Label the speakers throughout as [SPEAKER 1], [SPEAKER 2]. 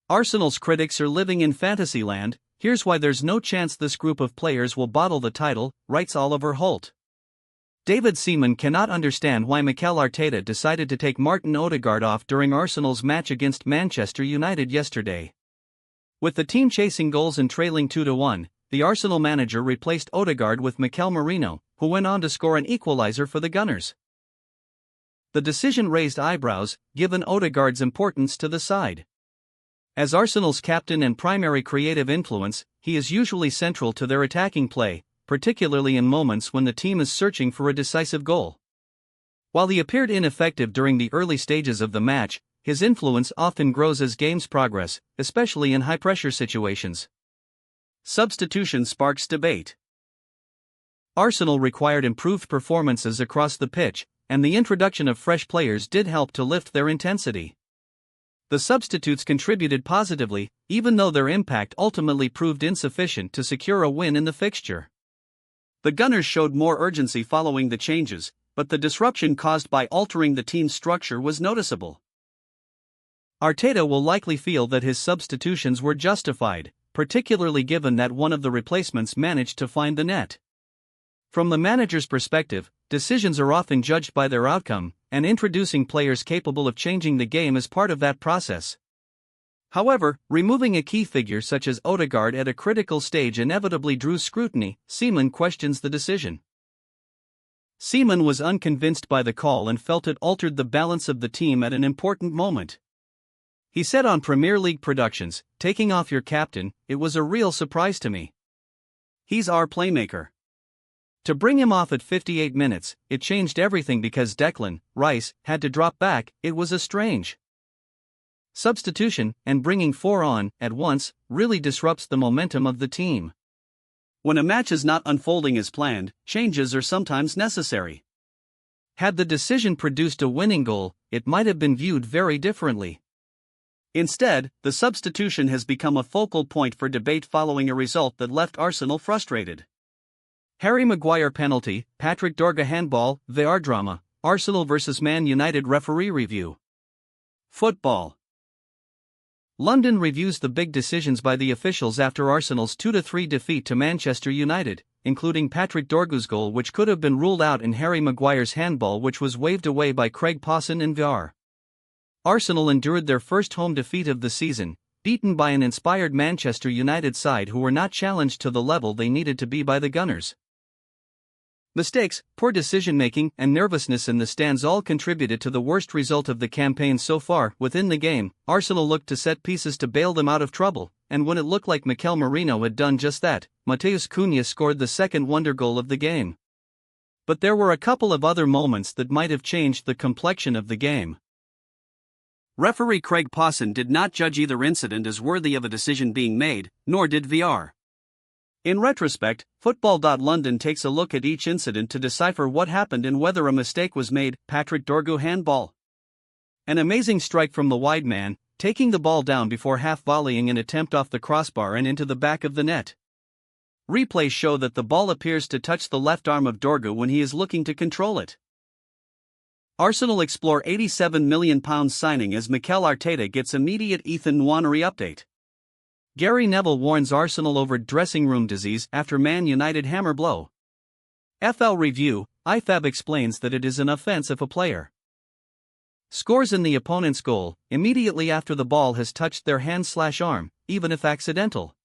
[SPEAKER 1] Arsenal's critics are living in fantasyland. Here's why there's no chance this group of players will bottle the title, writes Oliver Holt. David Seaman cannot understand why Mikel Arteta decided to take Martin Odegaard off during Arsenal's match against Manchester United yesterday. With the team chasing goals and trailing 2-1, the Arsenal manager replaced Odegaard with Mikel Merino, who went on to score an equaliser for the Gunners. The decision raised eyebrows, given Odegaard's importance to the side. As Arsenal's captain and primary creative influence, he is usually central to their attacking play, particularly in moments when the team is searching for a decisive goal. While he appeared ineffective during the early stages of the match, his influence often grows as games progress, especially in high-pressure situations. Substitution sparks debate. Arsenal required improved performances across the pitch, and the introduction of fresh players did help to lift their intensity. The substitutes contributed positively, even though their impact ultimately proved insufficient to secure a win in the fixture. The Gunners showed more urgency following the changes, but the disruption caused by altering the team's structure was noticeable. Arteta will likely feel that his substitutions were justified, particularly given that one of the replacements managed to find the net. From the manager's perspective, decisions are often judged by their outcome, and introducing players capable of changing the game is part of that process. However, removing a key figure such as Odegaard at a critical stage inevitably drew scrutiny. Seaman questions the decision. Seaman was unconvinced by the call and felt it altered the balance of the team at an important moment. He said on Premier League Productions, "Taking off your captain, it was a real surprise to me. He's our playmaker. To bring him off at 58 minutes, it changed everything because Declan Rice had to drop back. It was a strange substitution, and bringing 4 on at once really disrupts the momentum of the team. When a match is not unfolding as planned, changes are sometimes necessary. Had the decision produced a winning goal, it might have been viewed very differently. Instead, the substitution has become a focal point for debate following a result that left Arsenal frustrated. Harry Maguire penalty, Patrick Dorgu handball, VAR drama, Arsenal vs Man United referee review. Football. London reviews the big decisions by the officials after Arsenal's 2-3 defeat to Manchester United, including Patrick Dorgu's goal which could have been ruled out and Harry Maguire's handball which was waved away by Craig Pawson and VAR. Arsenal endured their first home defeat of the season, beaten by an inspired Manchester United side who were not challenged to the level they needed to be by the Gunners. Mistakes, poor decision-making, and nervousness in the stands all contributed to the worst result of the campaign so far. Within the game, Arsenal looked to set pieces to bail them out of trouble, and when it looked like Mikel Merino had done just that, Matheus Cunha scored the second wonder goal of the game. But there were a couple of other moments that might have changed the complexion of the game. Referee Craig Pawson did not judge either incident as worthy of a decision being made, nor did VAR. In retrospect, football.London takes a look at each incident to decipher what happened and whether a mistake was made. Patrick Dorgu handball. An amazing strike from the wide man, taking the ball down before half-volleying an attempt off the crossbar and into the back of the net. Replays show that the ball appears to touch the left arm of Dorgu when he is looking to control it. Arsenal explore £87 million signing as Mikel Arteta gets immediate Ethan Nwaneri update. Gary Neville warns Arsenal over dressing room disease after Man United hammer blow. FL Review, IFAB explains that it is an offence if a player scores in the opponent's goal immediately after the ball has touched their hand/arm, even if accidental.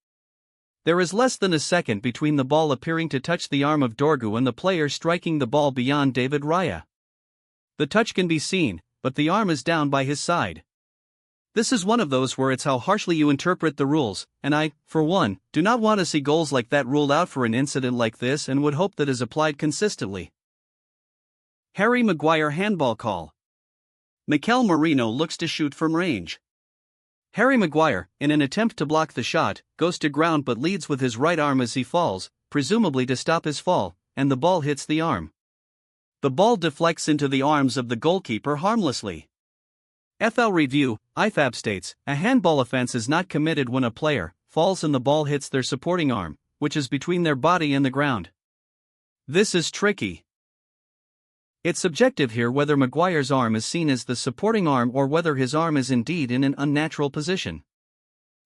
[SPEAKER 1] There is less than a second between the ball appearing to touch the arm of Dorgu and the player striking the ball beyond David Raya. The touch can be seen, but the arm is down by his side. This is one of those where it's how harshly you interpret the rules, and I, for one, do not want to see goals like that ruled out for an incident like this and would hope that is applied consistently. Harry Maguire handball call. Mikel Merino looks to shoot from range. Harry Maguire, in an attempt to block the shot, goes to ground but leads with his right arm as he falls, presumably to stop his fall, and the ball hits the arm. The ball deflects into the arms of the goalkeeper harmlessly. FL Review, IFAB states, a handball offense is not committed when a player falls and the ball hits their supporting arm, which is between their body and the ground. This is tricky. It's subjective here whether Maguire's arm is seen as the supporting arm or whether his arm is indeed in an unnatural position.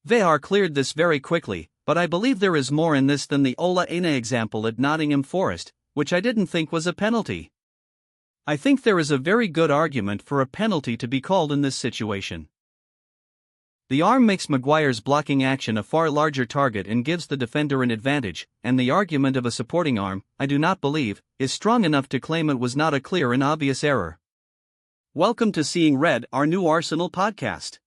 [SPEAKER 1] VAR cleared this very quickly, but I believe there is more in this than the Ola Aina example at Nottingham Forest, which I didn't think was a penalty. I think there is a very good argument for a penalty to be called in this situation. The arm makes Maguire's blocking action a far larger target and gives the defender an advantage, and the argument of a supporting arm, I do not believe, is strong enough to claim it was not a clear and obvious error. Welcome to Seeing Red, our new Arsenal podcast.